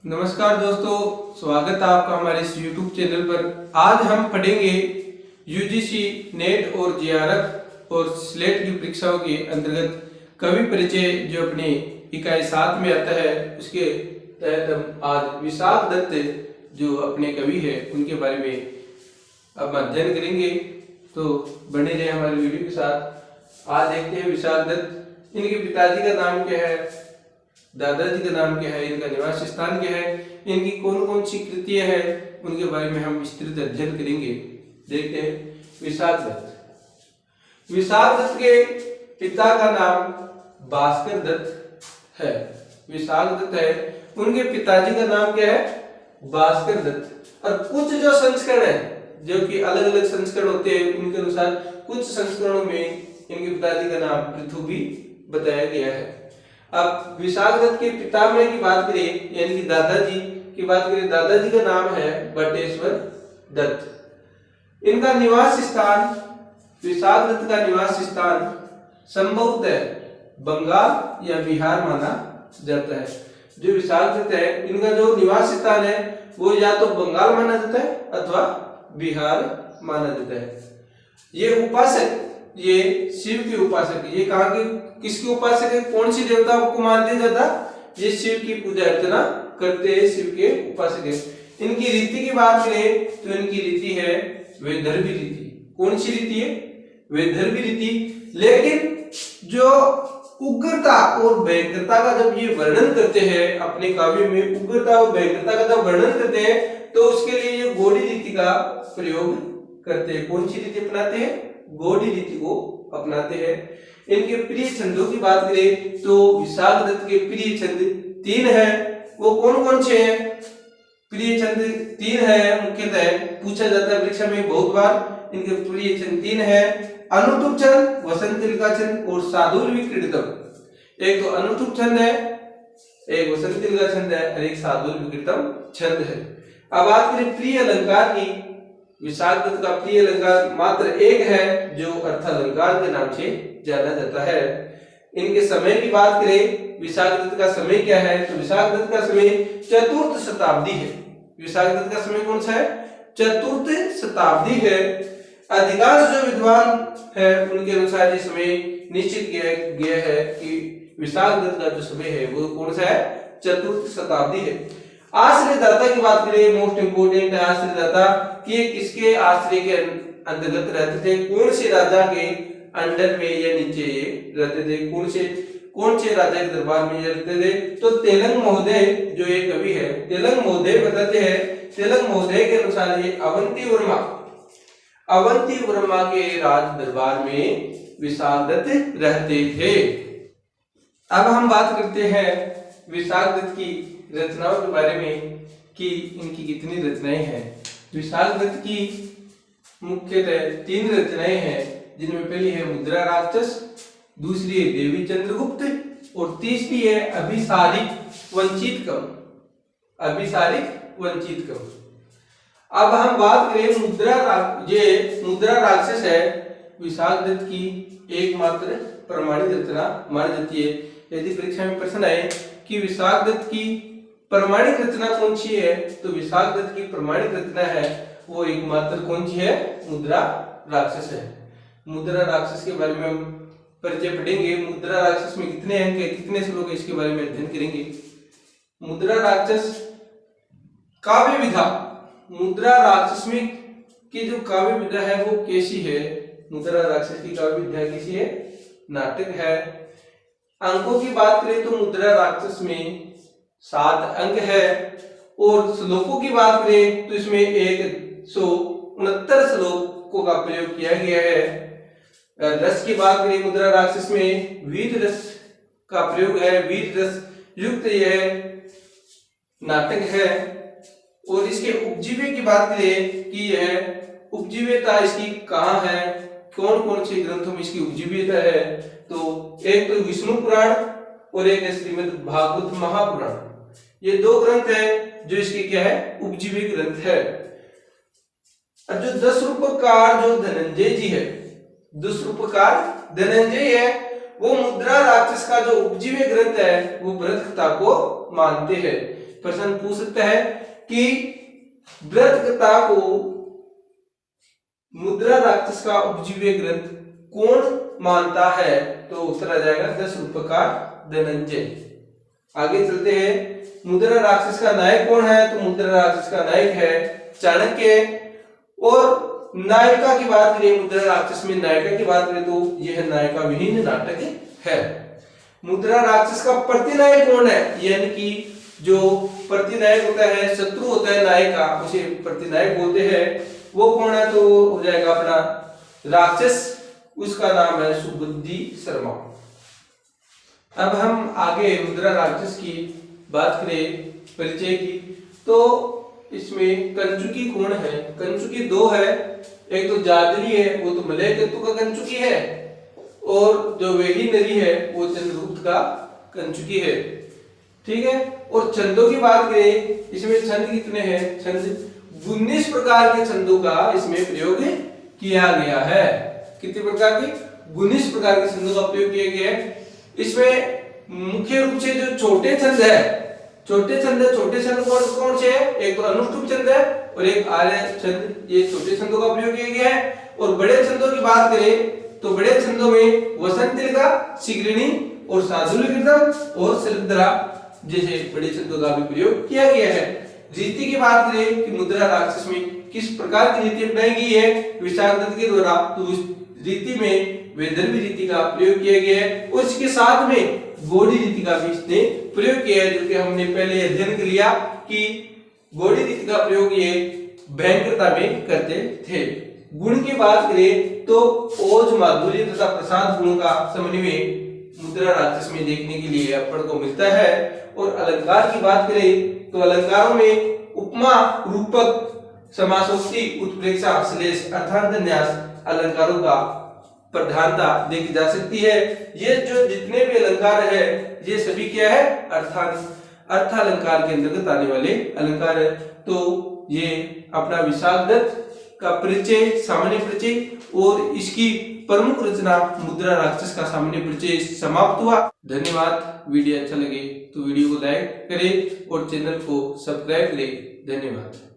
नमस्कार दोस्तों, स्वागत है आपका हमारे इस YouTube चैनल पर। आज हम पढ़ेंगे यूजीसी नेट और जेआरएफ और स्लेट की परीक्षाओं के अंतर्गत कवि परिचय जो अपने इकाई 7 में आता है, उसके तहत हम आज विशाख दत्त जो अपने कवि है उनके बारे में अब अध्ययन करेंगे। तो बने रहे हमारे वीडियो के साथ। आज देखते हैं विशाख दत्त, इनके पिताजी का नाम क्या है, दादाजी का नाम क्या है, इनका निवास स्थान क्या है, इनकी कौन कौन सी कृतियां हैं, उनके बारे में हम विस्तृत अध्ययन करेंगे। देखते हैं विशाख दत्त। विशाख दत्त के पिता का नाम भास्कर दत्त है। विशाख दत्त है, उनके पिताजी का नाम क्या है, भास्कर दत्त। और कुछ जो संस्करण है, जो कि अलग अलग संस्करण होते हैं, उनके अनुसार कुछ संस्करणों में इनके पिताजी का नाम पृथु भी बताया गया है। अब विशाख दत्त के पितामह की बात करें, यानी कि दादाजी की बात करें, दादाजी का नाम है बटेश्वर दत्त। इनका निवास स्थान, विशाख दत्त का निवास स्थान संभवतः बंगाल या बिहार माना जाता है। जो विशाख दत्त है, इनका जो निवास स्थान है वो या तो बंगाल माना जाता है अथवा बिहार माना जाता है। ये उपासक, ये शिव के उपासक, ये कहाँ के किसके उपासक है, कौन सी देवता को मानते हैं ज्यादा, ये शिव की पूजा अर्चना करते हैं, शिव के उपासक है। इनकी रीति की बात करें तो इनकी रीति है वैदर्भी रीति। कौन सी रीति है, वैदर्भी रीति। लेकिन जो उग्रता और भयंकरता का जब ये वर्णन करते हैं अपने काव्य में, उग्रता और भयंकरता का जब वर्णन करते हैं तो उसके लिए ये गौड़ी रीति का प्रयोग करते हैं। कौन सी रीति अपनाते हैं, गौड़ी रीति को अपनाते हैं। इनके प्रिय छंदों की बात करें तो विशाख दत्त के प्रिय छंद 3 हैं। वो कौन कौन से हैं, प्रिय छंद 3 है, मुख्यतः पूछा जाता है परीक्षा में बहुत बार। इनके प्रिय छंद 3 है, अनुतुप छंद, वसंत तिलका छंद और साधुर्वी क्रीडतम। एक तो अनुतुप छंद है, एक वसंत तिलका छंद है और एक साधुर्वी क्रीडतम छंद है। अब बात करें प्रिय अलंकार की, विशाख दत्त का प्रिय अलंकार मात्र एक है जो अर्थालंकार के नाम से जाना जाता है। इनके समय की बात करें, विशाख दत्त का समय क्या है, तो विशाख दत्त का समय चतुर्थ शताब्दी है। विशाख दत्त का समय कौन सा है, चतुर्थ शताब्दी है। अधिकांश जो विद्वान है उनके अनुसार ये समय निश्चित किया गया है कि विशाख दत्त का जो समय है वो कौन सा है, चतुर्थ शताब्दी है। आश्रयदाता की बात करें, मोस्ट इंपोर्टेंट है आश्रयदाता, कि ये किसके आश्रय के अंतर्गत रहते थे, कौन से राजा के अंडर में या नीचे ये रहते थे, कौन से राजा के दरबार में ये रहते थे। तो तेलंग महोदय जो एक कवि है, तेलंग महोदय बताते हैं, तेलंग महोदय के अनुसार ये अवंती वर्मा के राज दरबार में विशाख दत्त रहते थे। अब हम बात करते हैं विशाख दत्त की रचनाओं के बारे में कि इनकी कितनी रचनाएं हैं। विशाख दत्त की मुख्यतः 3 रचनाएं हैं, जिनमें पहली है मुद्रा राक्षस, दूसरी है देवी चंद्रगुप्त और तीसरी है अभिसारिक वंचित कम। अभिसारिक वंचित कम। अब हम बात करें मुद्रा राक्षस है विशाख दत्त की एकमात्र प्रमाणित रचना मानी जाती है। यदि परीक्षा में प्रश्न आए कि विशाख दत्त की प्रमाणिक रचना कौन सी है, तो विशाख दत्त की प्रमाणिक रचना है वो एकमात्र कौन सी है, मुद्रा राक्षस है। मुद्रा राक्षस के बारे में हम परिचय पढ़ेंगे। मुद्रा राक्षस में कितने अंक है, कितने श्लोक है, इसके बारे में अध्ययन करेंगे। मुद्रा राक्षस काव्य विधा, मुद्रा राक्षस में की जो काव्य विधा है वो कैसी है, मुद्रा राक्षस की काव्य विधा कैसी है, नाटक है। अंकों की बात करें तो मुद्रा राक्षस में 7 अंक है और श्लोकों की बात करें तो इसमें 169 श्लोकों का प्रयोग किया गया है। रस की बात करें, मुद्रा राक्षस में वीर रस का प्रयोग है, वीर रस युक्त यह नाटक है। और इसके उपजीव्य की बात करें कि यह उपजीव्यता इसकी कहाँ है, कौन कौन से ग्रंथों में इसकी उपजीव्यता है, तो एक तो विष्णु पुराण और एक है श्रीमद् भागवत महापुराण। ये 2 ग्रंथ है जो इसके क्या है, उपजीवी ग्रंथ है। और जो 10 रूपकार जो धनंजय जी है, 10 रूपकार धनंजय है, वो मुद्रा राक्षस का जो उपजीवी ग्रंथ है वो बृहत कथा को मानते हैं। प्रश्न पूछ सकता है कि बृहत्कथा को मुद्रा राक्षस का उपजीव्य ग्रंथ कौन मानता है? तो उत्तर आ जाएगा 10 रूपकार धनंजय। आगे चलते हैं, मुद्रा राक्षस का नायक कौन है? तो मुद्रा राक्षस का नायक है चाणक्य। और नायिका की बात करें, मुद्रा राक्षस में नायिका की बात करें तो यह नायिका विहीन नाटक है। मुद्रा राक्षस का प्रतिनायक कौन है? यानी कि जो प्रतिनायक होता है, शत्रु होता है नायक का, उसे प्रतिनायक बोलते हैं। वो कौन है? तो हो जाएगा अपना राक्षस, उसका नाम है सुबुद्धि शर्मा। अब हम आगे मुद्रा राक्षस की बात करें परिचय की, तो इसमें कंचुकी कौन है? कंचुकी 2 है, एक तो जादली है, वो तो मलय तत्व का कंचुकी है, और जो वेही नरी है वो चंद्रगुप्त का कंचुकी है। ठीक है। और छंदों की बात करें, इसमें छंद कितने हैं? छंद 19 प्रकार के छंदों का इसमें प्रयोग किया गया है। कितने प्रकार के? 19 प्रकार के छंदों का प्रयोग किया गया है। इसमें मुख्य रूप से जो छोटे छंद है, छोटे छंद कौन से है? एक तो अनुष्टुप छंद है और एक आर्य छंद, ये छोटे छंदों का प्रयोग किया गया है। और बड़े छंदों की बात करें तो बड़े छंदों में वसंतिका, शिग्रिणी और साधुल्यकृतम और शलभद्रा जैसे बड़े छंदों का भी प्रयोग किया गया है। रीति की बात करें कि मुद्रा राक्षस में किस प्रकार की रीति अपनाई गई है विशाखदत्त के द्वारा, तो उस रीति में वैदर्भी रीति का प्रयोग किया गया है। और इसके साथ में गौड़ी रीति का भी इसने प्रयोग किया है, जो कि हमने पहले अध्ययन कर लिया कि गौड़ी रीति का प्रयोग ये भयंकरता में करते थे। गुण की बात करें तो ओज, माधुर्य तथा प्रसाद गुणों का समन्वय मुद्रा राक्षस में देखने के लिए अपन को मिलता है। और अलंकार की बात करें तो अलंकारों में उपमा, रूपक, समासोक्ति, उत्प्रेक्षा, श्लेष, अर्थान्यास अलंकारों का प्रधानता देखी जा सकती है। ये जो जितने भी अलंकार है ये सभी क्या है? अर्थालंकार के अंतर्गत आने वाले अलंकार है। तो ये अपना विशाखदत्त का परिचय, सामान्य परिचय और इसकी प्रमुख रचना मुद्रा राक्षस का सामान्य परिचय समाप्त हुआ। धन्यवाद। वीडियो अच्छा लगे तो वीडियो को लाइक करें और चैनल को सब्सक्राइब करें। धन्यवाद।